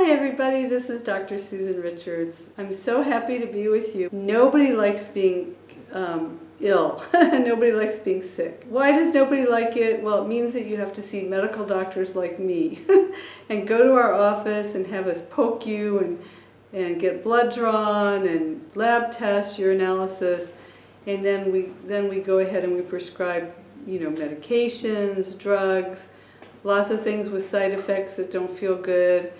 Hi everybody, this is Dr. Susan Richards. I'm so happy to be with you. Nobody likes being ill. Nobody likes being sick. Why does nobody like it? Well, it means that you have to see medical doctors like me and go to our office and have us poke you and get blood drawn and lab tests, urinalysis, and then we go ahead and we prescribe, medications, drugs, lots of things with side effects that don't feel good.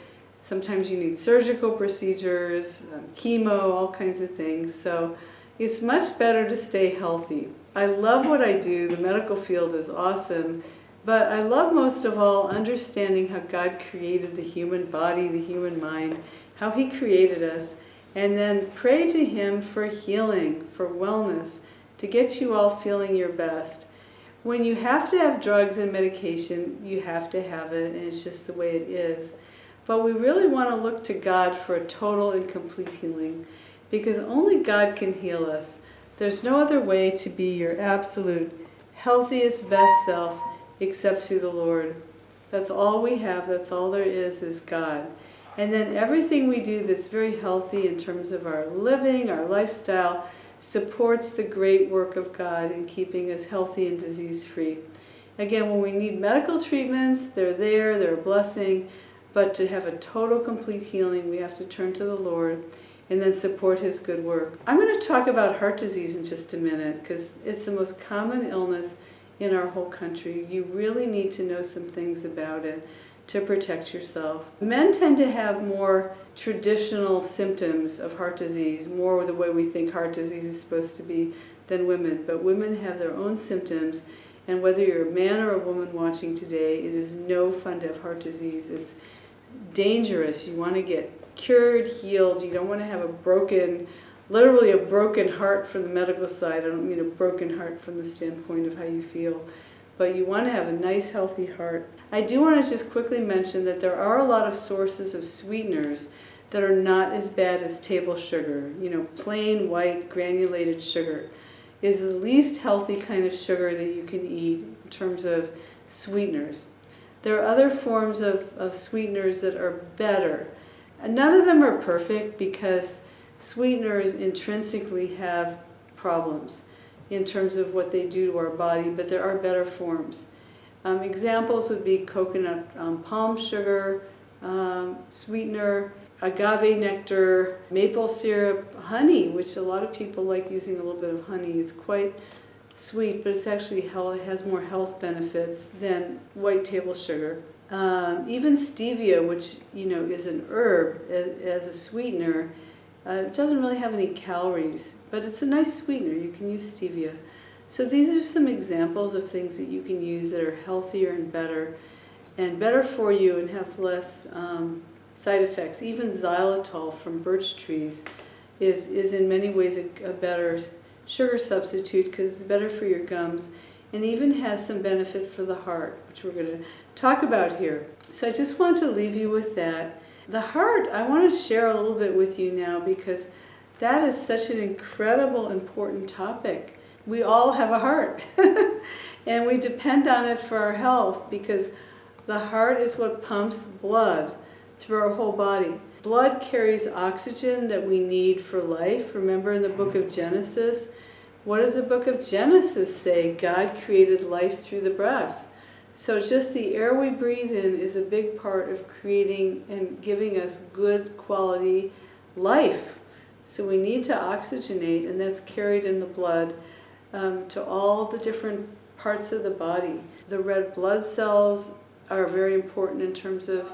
Sometimes you need surgical procedures, chemo, all kinds of things. So it's much better to stay healthy. I love what I do. The medical field is awesome. But I love most of all understanding how God created the human body, the human mind, how He created us, and then pray to Him for healing, for wellness, to get you all feeling your best. When you have to have drugs and medication, you have to have it, and it's just the way it is. But we really want to look to God for a total and complete healing, because only God can heal us. There's no other way to be your absolute healthiest, best self except through the Lord. That's all we have, that's all there is God. And then everything we do that's very healthy in terms of our living, our lifestyle, supports the great work of God in keeping us healthy and disease-free. Again, when we need medical treatments, they're a blessing. But to have a total, complete healing, we have to turn to the Lord and then support His good work. I'm going to talk about heart disease in just a minute because it's the most common illness in our whole country. You really need to know some things about it to protect yourself. Men tend to have more traditional symptoms of heart disease, more the way we think heart disease is supposed to be than women. But women have their own symptoms, and whether you're a man or a woman watching today, it is no fun to have heart disease. It's dangerous. You want to get cured, healed. You don't want to have literally a broken heart from the medical side. I don't mean a broken heart from the standpoint of how you feel, but you want to have a nice, healthy heart. I do want to just quickly mention that there are a lot of sources of sweeteners that are not as bad as table sugar. Plain white granulated sugar is the least healthy kind of sugar that you can eat in terms of sweeteners. There are other forms of sweeteners that are better. And none of them are perfect because sweeteners intrinsically have problems in terms of what they do to our body, but there are better forms. Examples would be coconut palm sugar, sweetener, agave nectar, maple syrup, honey, which a lot of people like using a little bit of honey. It's quite sweet, but it has more health benefits than white table sugar. Even stevia, which is an herb as a sweetener, it doesn't really have any calories, but it's a nice sweetener. You can use stevia. So these are some examples of things that you can use that are healthier and better for you and have less side effects. Even xylitol from birch trees is in many ways a better sugar substitute because it's better for your gums and even has some benefit for the heart, which we're going to talk about here. So I just want to leave you with that. The heart, I want to share a little bit with you now because that is such an incredible, important topic. We all have a heart and we depend on it for our health because the heart is what pumps blood through our whole body. Blood carries oxygen that we need for life. Remember in the book of Genesis, what does the book of Genesis say? God created life through the breath. So just the air we breathe in is a big part of creating and giving us good quality life. So we need to oxygenate, and that's carried in the blood to all the different parts of the body. The red blood cells are very important in terms of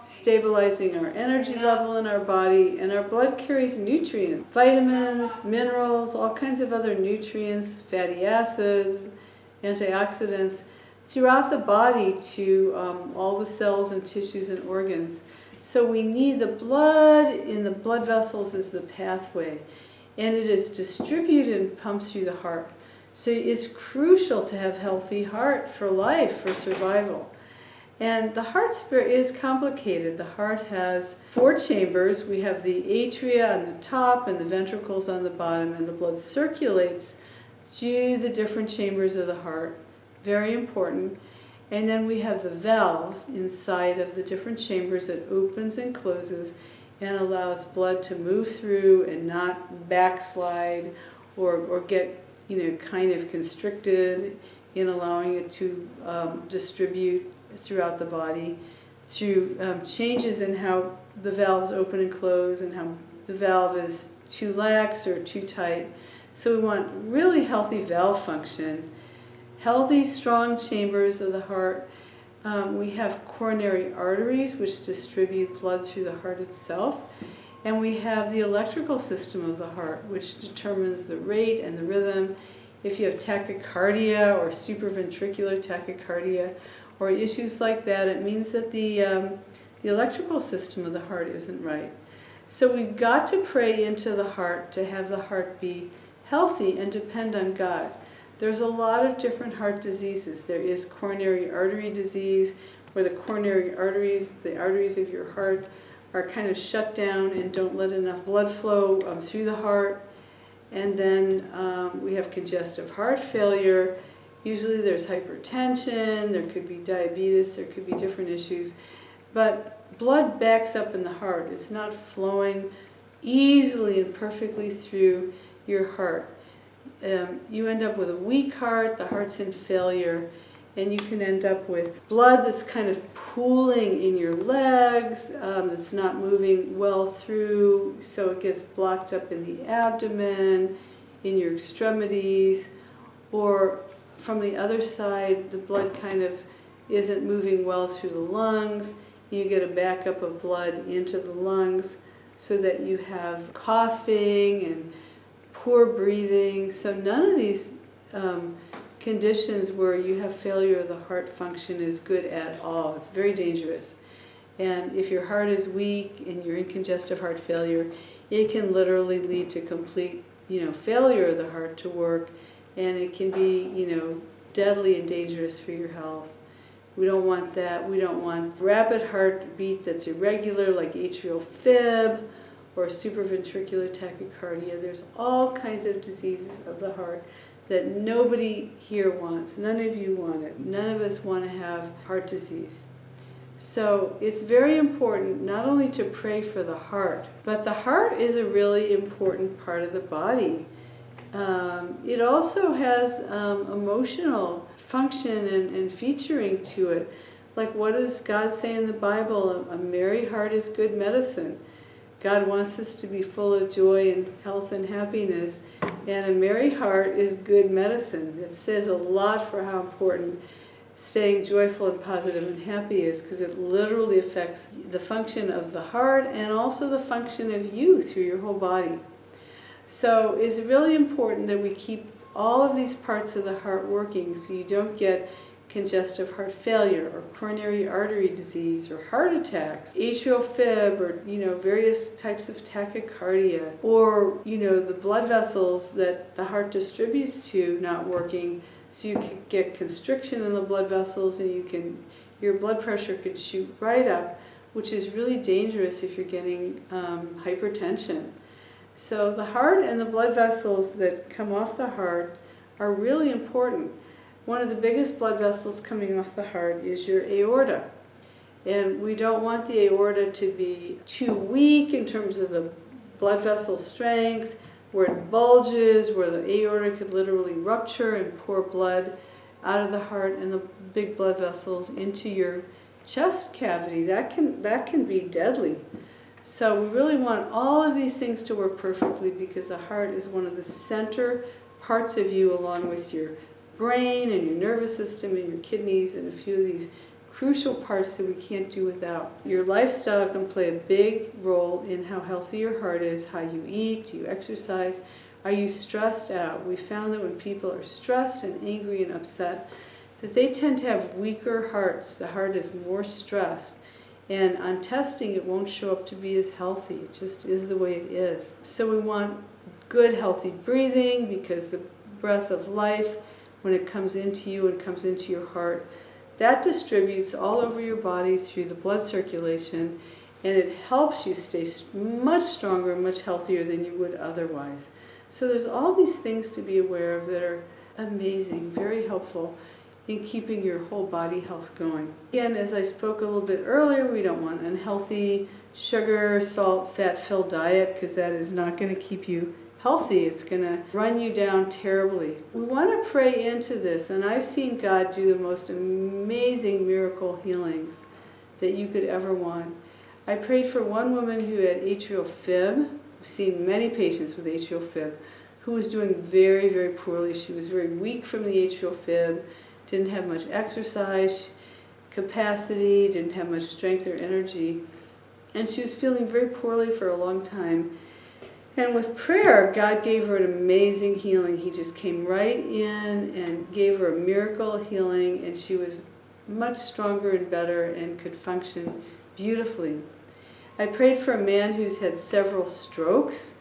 stabilizing our energy level in our body, and our blood carries nutrients, vitamins, minerals, all kinds of other nutrients, fatty acids, antioxidants, throughout the body to all the cells and tissues and organs. So we need the blood in the blood vessels is the pathway, and it is distributed and pumped through the heart. So it's crucial to have a healthy heart for life, for survival. And the heart is complicated. The heart has 4 chambers. We have the atria on the top and the ventricles on the bottom, and the blood circulates through the different chambers of the heart. Very important. And then we have the valves inside of the different chambers that opens and closes and allows blood to move through and not backslide or get, kind of constricted in allowing it to distribute throughout the body through changes in how the valves open and close and how the valve is too lax or too tight. So we want really healthy valve function, healthy, strong chambers of the heart. We have coronary arteries which distribute blood through the heart itself. And we have the electrical system of the heart which determines the rate and the rhythm. If you have tachycardia or supraventricular tachycardia or issues like that, it means that the electrical system of the heart isn't right. So we've got to pray into the heart to have the heart be healthy and depend on God. There's a lot of different heart diseases. There is coronary artery disease, where the coronary arteries, the arteries of your heart, are kind of shut down and don't let enough blood flow through the heart. And then we have congestive heart failure. Usually there's hypertension, there could be diabetes, there could be different issues. But blood backs up in the heart. It's not flowing easily and perfectly through your heart. You end up with a weak heart, the heart's in failure, and you can end up with blood that's kind of pooling in your legs, that's not moving well through, so it gets blocked up in the abdomen, in your extremities, or from the other side, the blood kind of isn't moving well through the lungs. You get a backup of blood into the lungs so that you have coughing and poor breathing. So none of these conditions where you have failure of the heart function is good at all. It's very dangerous. And if your heart is weak and you're in congestive heart failure, it can literally lead to complete, failure of the heart to work, and it can be, deadly and dangerous for your health. We don't want that. We don't want rapid heartbeat that's irregular, like atrial fib or supraventricular tachycardia. There's all kinds of diseases of the heart that nobody here wants. None of you want it. None of us want to have heart disease. So it's very important not only to pray for the heart, but the heart is a really important part of the body. It also has emotional function and featuring to it. Like, what does God say in the Bible? A merry heart is good medicine. God wants us to be full of joy and health and happiness, and a merry heart is good medicine. It says a lot for how important staying joyful and positive and happy is, because it literally affects the function of the heart and also the function of you through your whole body. So it's really important that we keep all of these parts of the heart working so you don't get congestive heart failure or coronary artery disease or heart attacks, atrial fib, or various types of tachycardia, or the blood vessels that the heart distributes to not working, so you can get constriction in the blood vessels and your blood pressure could shoot right up, which is really dangerous if you're getting hypertension. So the heart and the blood vessels that come off the heart are really important. One of the biggest blood vessels coming off the heart is your aorta. And we don't want the aorta to be too weak in terms of the blood vessel strength, where it bulges, where the aorta could literally rupture and pour blood out of the heart and the big blood vessels into your chest cavity. That can be deadly. So we really want all of these things to work perfectly, because the heart is one of the center parts of you, along with your brain and your nervous system and your kidneys and a few of these crucial parts that we can't do without. Your lifestyle can play a big role in how healthy your heart is, how you eat, do you exercise, are you stressed out? We found that when people are stressed and angry and upset, that they tend to have weaker hearts. The heart is more stressed. And on testing, it won't show up to be as healthy. It just is the way it is. So we want good, healthy breathing, because the breath of life, when it comes into you and comes into your heart, that distributes all over your body through the blood circulation, and it helps you stay much stronger and much healthier than you would otherwise. So there's all these things to be aware of that are amazing, very helpful in keeping your whole body health going. Again, as I spoke a little bit earlier, we don't want an unhealthy sugar, salt, fat-filled diet because that is not going to keep you healthy. It's going to run you down terribly. We want to pray into this, and I've seen God do the most amazing miracle healings that you could ever want. I prayed for one woman who had atrial fib. I've seen many patients with atrial fib who was doing very, very poorly. She was very weak from the atrial fib, didn't have much exercise capacity, didn't have much strength or energy, and she was feeling very poorly for a long time. And with prayer, God gave her an amazing healing. He just came right in and gave her a miracle healing, and she was much stronger and better and could function beautifully. I prayed for a man who's had several strokes,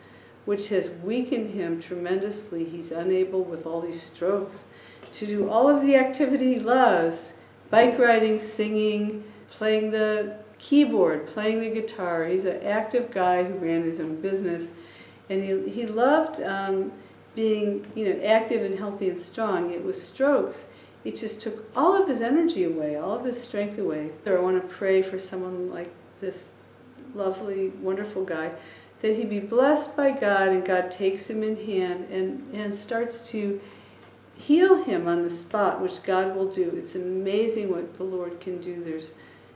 which has weakened him tremendously. He's unable, with all these strokes, to do all of the activity he loves: bike riding, singing, playing the keyboard, playing the guitar. He's an active guy who ran his own business, and he loved being active and healthy and strong. It was strokes. It just took all of his energy away, all of his strength away. So I want to pray for someone like this lovely, wonderful guy, that he be blessed by God, and God takes him in hand and starts to heal him on the spot, which God will do. It's amazing what the Lord can do. There's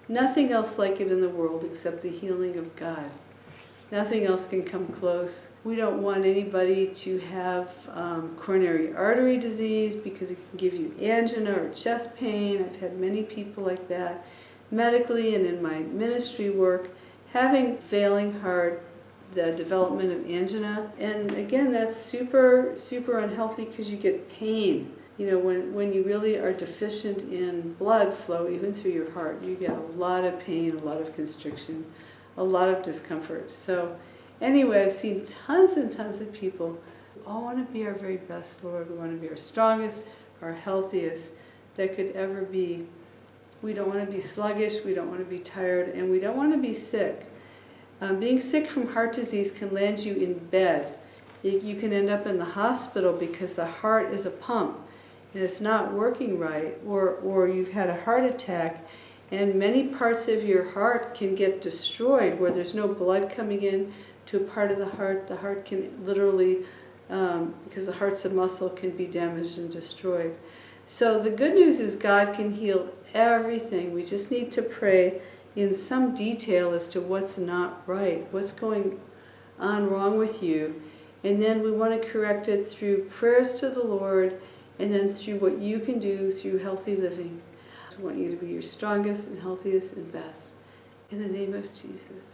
nothing else like it in the world except the healing of God. Nothing else can come close. We don't want anybody to have coronary artery disease because it can give you angina or chest pain. I've had many people like that medically and in my ministry work having failing heart, the development of angina. And again, that's super, super unhealthy because you get pain. When you really are deficient in blood flow, even through your heart, you get a lot of pain, a lot of constriction, a lot of discomfort. So anyway, I've seen tons and tons of people who all want to be our very best, Lord. We want to be our strongest, our healthiest that could ever be. We don't want to be sluggish, we don't want to be tired, and we don't want to be sick. Being sick from heart disease can land you in bed. You can end up in the hospital because the heart is a pump and it's not working right, or you've had a heart attack and many parts of your heart can get destroyed where there's no blood coming in to a part of the heart. The heart can literally, because the heart's a muscle, can be damaged and destroyed. So the good news is God can heal everything. We just need to pray in some detail as to what's not right, what's going on wrong with you. And then we want to correct it through prayers to the Lord, and then through what you can do through healthy living. I want you to be your strongest and healthiest and best. In the name of Jesus.